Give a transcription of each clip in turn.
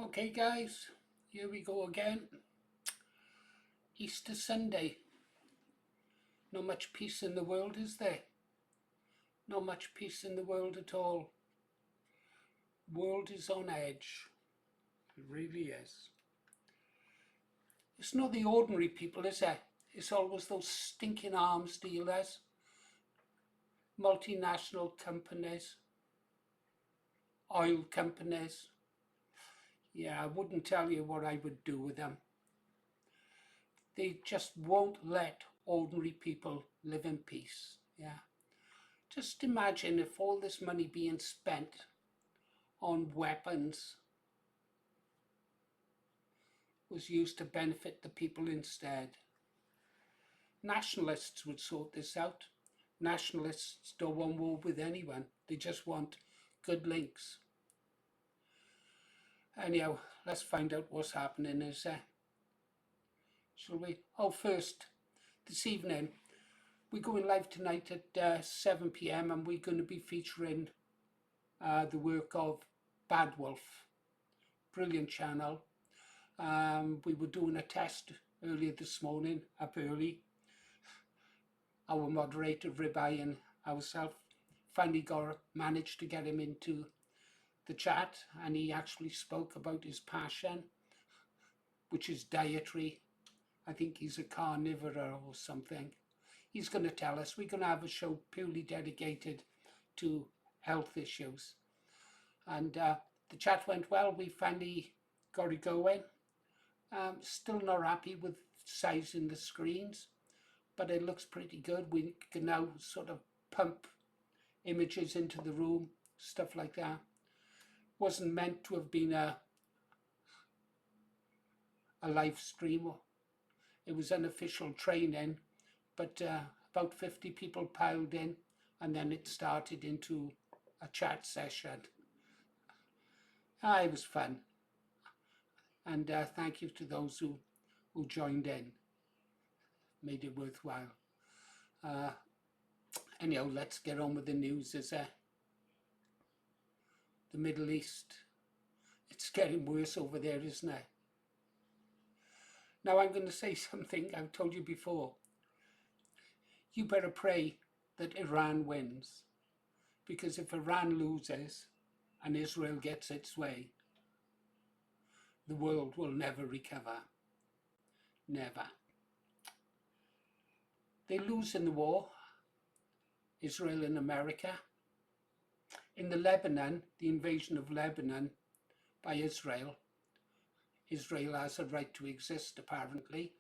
Okay guys, here we go again. Easter Sunday. Not much peace in the world, is there? Not much peace in the world at all. World is on edge. It really is. It's not the ordinary people, is it? It's always those stinking arms dealers, multinational companies, oil companies. Yeah, I wouldn't tell you what I would do with them. They just won't let ordinary people live in peace. Yeah. Just imagine if all this money being spent on weapons was used to benefit the people instead. Nationalists would sort this out. Nationalists don't want war with anyone. They just want good links. Anyhow, let's find out what's happening, is there? Shall we? Oh, first, this evening, we're going live tonight at 7 p.m. and we're going to be featuring the work of Bad Wolf. Brilliant channel. We were doing a test earlier this morning, up early. Our moderator, Ribeye, and ourselves finally managed to get him into the chat, and he actually spoke about his passion, which is dietary. I think he's a carnivore or something. He's going to tell us. We're going to have a show purely dedicated to health issues. And the chat went well. We finally got it going. Still not happy with sizing the screens, but it looks pretty good. We can now sort of pump images into the room, stuff like that. Wasn't meant to have been a live stream. It was unofficial training, but about 50 people piled in, and then it started into a chat session. It was fun. And thank you to those who joined in. Made it worthwhile. Anyhow, let's get on with the news. Is the Middle East? It's getting worse over there, isn't it? Now I'm going to say something I've told you before. You better pray that Iran wins, because if Iran loses and Israel gets its way, the world will never recover. Never. They lose in the war, Israel and America. In the Lebanon, the invasion of Lebanon by Israel, Israel has a right to exist apparently,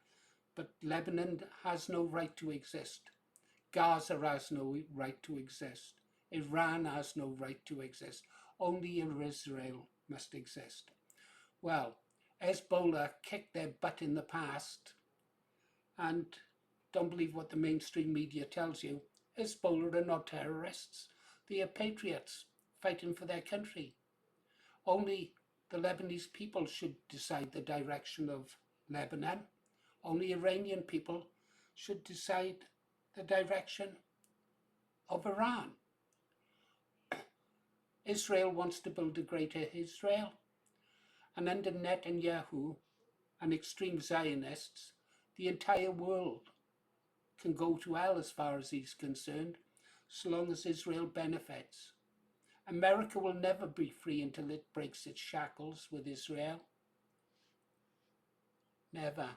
but Lebanon has no right to exist. Gaza has no right to exist. Iran has no right to exist. Only Israel must exist. Well, Hezbollah kicked their butt in the past, and don't believe what the mainstream media tells you. Hezbollah are not terrorists. They are patriots fighting for their country. Only the Lebanese people should decide the direction of Lebanon. Only Iranian people should decide the direction of Iran. Israel wants to build a greater Israel, and under Netanyahu and extreme Zionists, the entire world can go to hell as far as he's concerned, so long as Israel benefits. America will never be free until it breaks its shackles with Israel. Never.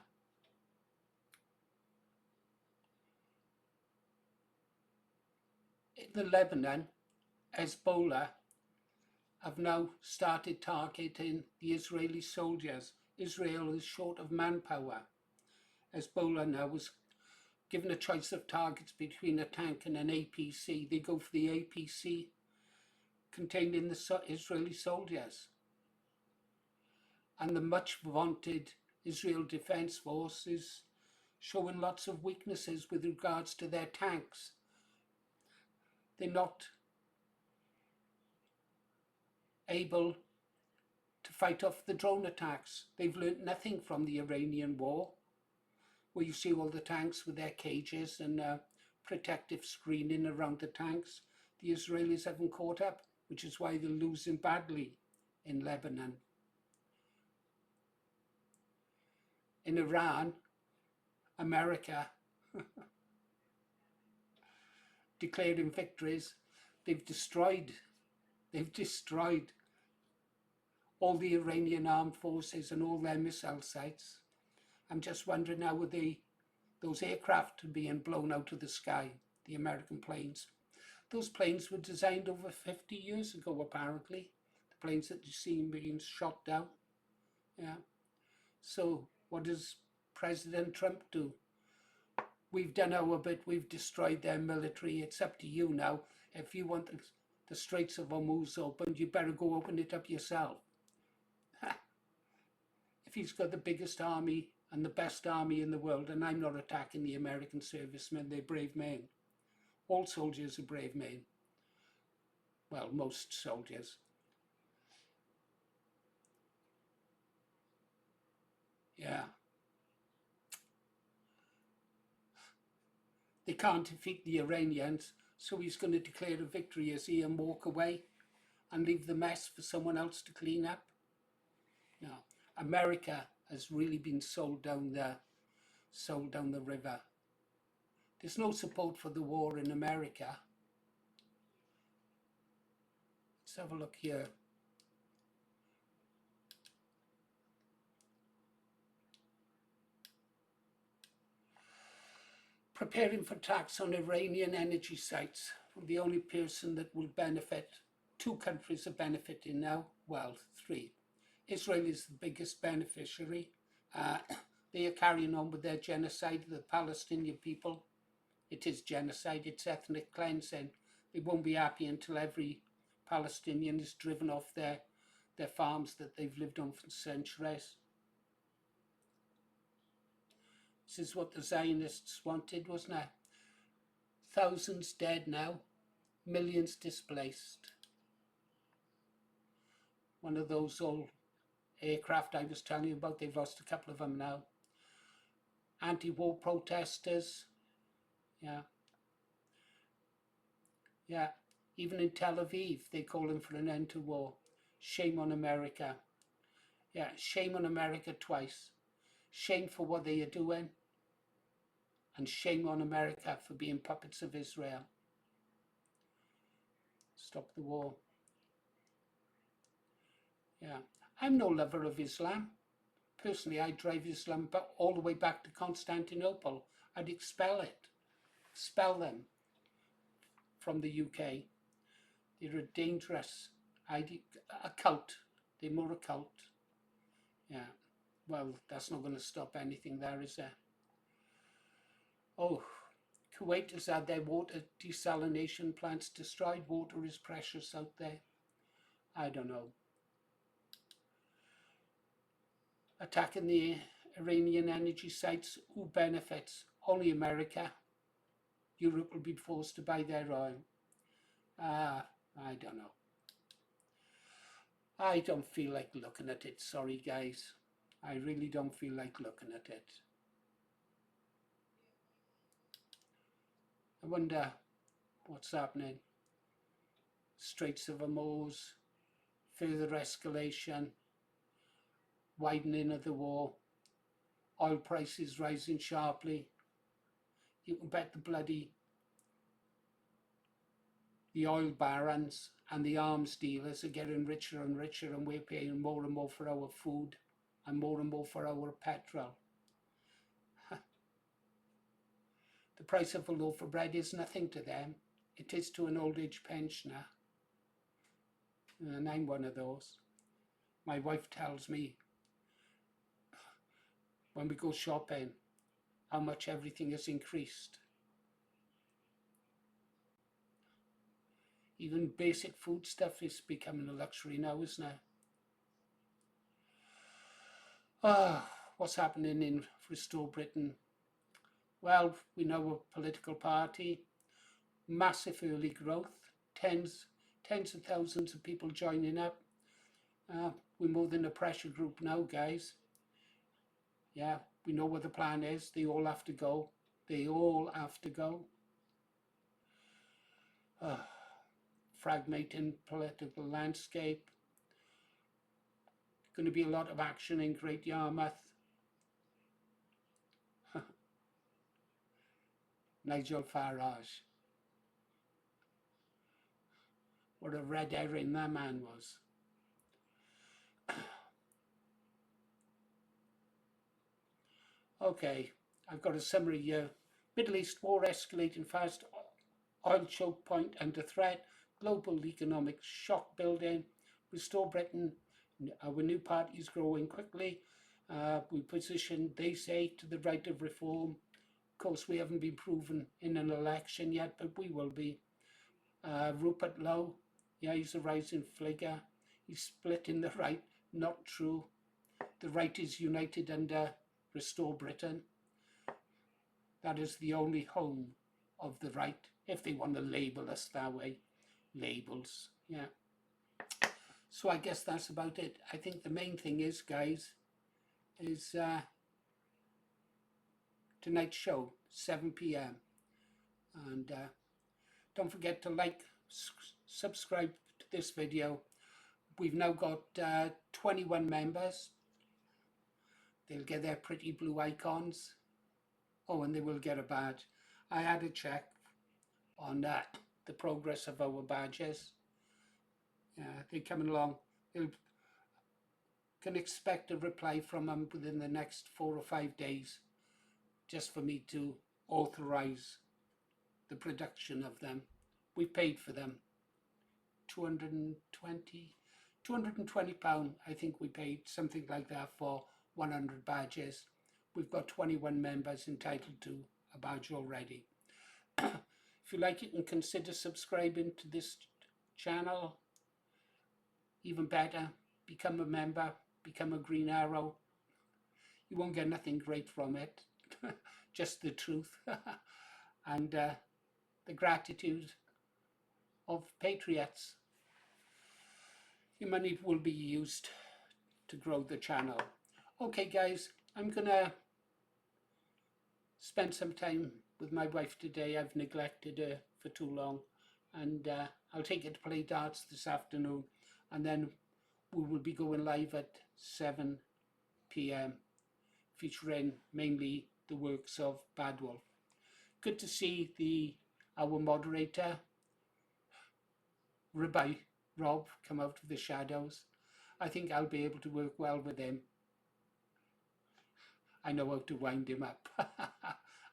In the Lebanon, Hezbollah have now started targeting the Israeli soldiers. Israel is short of manpower. Hezbollah now was given a choice of targets between a tank and an APC. They go for the APC contained in the Israeli soldiers. And the much vaunted Israel Defense Force is showing lots of weaknesses with regards to their tanks. They're not able to fight off the drone attacks. They've learnt nothing from the Iranian war, where you see all the tanks with their cages and protective screening around the tanks. The Israelis haven't caught up, which is why they're losing badly in Lebanon. in Iran, America, declaring victories. They've destroyed all the Iranian armed forces and all their missile sites. I'm just wondering how those aircraft are being blown out of the sky, the American planes. Those planes were designed over 50 years ago, apparently. The planes that you see being shot down. Yeah. So what does President Trump do? We've done our bit. We've destroyed their military. It's up to you now. If you want the Straits of Hormuz opened, you better go open it up yourself. If he's got the biggest army and the best army in the world, and I'm not attacking the American servicemen, they're brave men. All soldiers are brave men. Well, most soldiers. Yeah. They can't defeat the Iranians, so he's going to declare a victory, is he, and walk away and leave the mess for someone else to clean up? No. America has really been sold down the river. There's no support for the war in America. Let's have a look here. Preparing for tax on Iranian energy sites. The only person that will benefit, two countries are benefiting now, well, three. Israel is the biggest beneficiary. They are carrying on with their genocide of the Palestinian people. It is genocide, it's ethnic cleansing. They won't be happy until every Palestinian is driven off their farms that they've lived on for centuries. This is what the Zionists wanted, wasn't it? Thousands dead now, millions displaced. One of those old aircraft I was telling you about, they've lost a couple of them now. Anti-war protesters, yeah. Even in Tel Aviv, they're calling for an end to war. Shame on America. Yeah, shame on America twice. Shame for what they are doing, and shame on America for being puppets of Israel. Stop the war. Yeah, I'm no lover of Islam. Personally, I'd drive Islam all the way back to Constantinople. I'd expel them from the UK. They're a dangerous a cult. They're more a cult. Yeah, well, that's not going to stop anything there, is there? Oh, Kuwait has had their water desalination plants destroyed. Water is precious out there. I don't know. Attacking the Iranian energy sites, who benefits? Only America. Europe will be forced to buy their oil. I don't know. I don't feel like looking at it. Sorry, guys. I really don't feel like looking at it. I wonder what's happening. Straits of Hormuz, further escalation, widening of the war, oil prices rising sharply. You can bet the oil barons and the arms dealers are getting richer and richer, and we're paying more and more for our food and more for our petrol. The price of a loaf of bread is nothing to them. It is to an old age pensioner. And I'm one of those. My wife tells me when we go shopping how much everything has increased. Even basic food stuff is becoming a luxury now, isn't it? What's happening in Restore Britain? Well, we know a political party, massive early growth, tens of thousands of people joining up. We're more than a pressure group now, guys. Yeah, we know what the plan is. They all have to go. They all have to go. Fragmenting political landscape. Going to be a lot of action in Great Yarmouth. Nigel Farage. What a red herring that man was. Okay, I've got a summary here. Middle East war escalating fast, oil choke point under threat, global economic shock building, restore Britain, our new party is growing quickly. We position, they say, to the right of reform. Of course, we haven't been proven in an election yet, but we will be. Rupert Lowe, yeah, he's a rising figure. He's split in the right, not true. The right is united under Restore Britain. That is the only home of the right, if they want to label us that way. Labels, yeah. So I guess that's about it. I think the main thing is, guys, is tonight's show, 7 p.m. And don't forget to like, subscribe to this video. We've now got 21 members. They'll get their pretty blue icons. Oh, and they will get a badge. I had a check on the progress of our badges. They're coming along. You can expect a reply from them within the next 4 or 5 days, just for me to authorize the production of them. We paid for them. £220, I think we paid, something like that, for 100 badges. We've got 21 members entitled to a badge already. If you like it, and consider subscribing to this channel. Even better, become a member, become a Green Arrow. You won't get nothing great from it, just the truth and the gratitude of patriots. Your money will be used to grow the channel. Okay, guys, I'm gonna spend some time with my wife today. I've neglected her for too long, and I'll take her to play darts this afternoon, and then we will be going live at 7 p.m. featuring mainly the works of Bad Wolf. Good to see our moderator Rabbi Rob come out of the shadows. I think I'll be able to work well with him. I know how to wind him up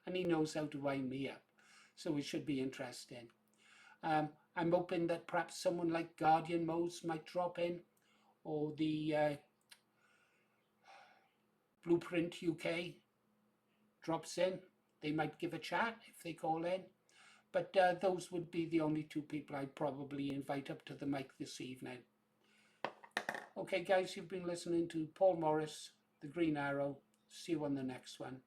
and he knows how to wind me up, so it should be interesting. I'm hoping that perhaps someone like Guardian Modes might drop in, or the Blueprint UK drops in. They might give a chat if they call in, but those would be the only two people I'd probably invite up to the mic this evening. Okay, guys, you've been listening to Paul Morris, the Green Arrow. See you on the next one.